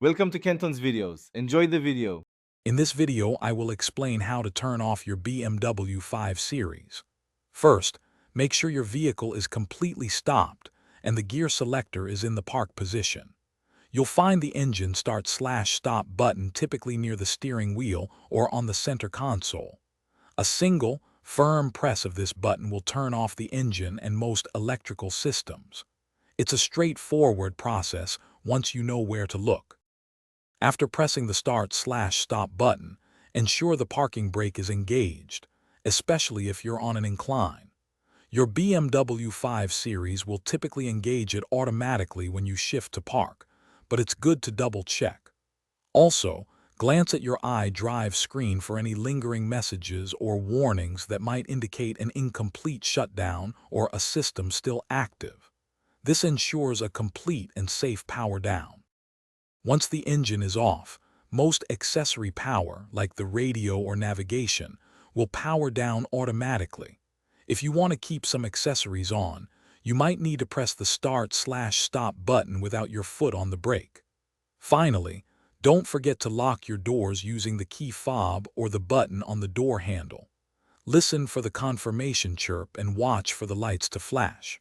Welcome to Kenton's videos. Enjoy the video. In this video, I will explain how to turn off your BMW 5 Series. First, make sure your vehicle is completely stopped and the gear selector is in the park position. You'll find the engine start/stop button typically near the steering wheel or on the center console. A single, firm press of this button will turn off the engine and most electrical systems. It's a straightforward process once you know where to look. After pressing the start/stop button, ensure the parking brake is engaged, especially if you're on an incline. Your BMW 5 Series will typically engage it automatically when you shift to park, but it's good to double-check. Also, glance at your iDrive screen for any lingering messages or warnings that might indicate an incomplete shutdown or a system still active. This ensures a complete and safe power down. Once the engine is off, most accessory power, like the radio or navigation, will power down automatically. If you want to keep some accessories on, you might need to press the start/stop button without your foot on the brake. Finally, don't forget to lock your doors using the key fob or the button on the door handle. Listen for the confirmation chirp and watch for the lights to flash.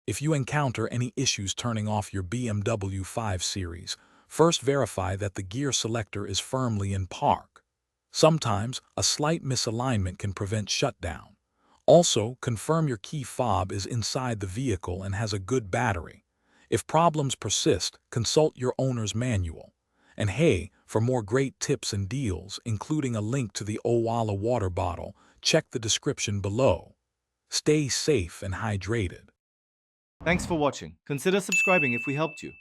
If you encounter any issues turning off your BMW 5 Series, first verify that the gear selector is firmly in park. Sometimes, a slight misalignment can prevent shutdown. Also, confirm your key fob is inside the vehicle and has a good battery. If problems persist, consult your owner's manual. And hey, for more great tips and deals, including a link to the Owala water bottle, check the description below. Stay safe and hydrated. Thanks for watching. Consider subscribing if we helped you.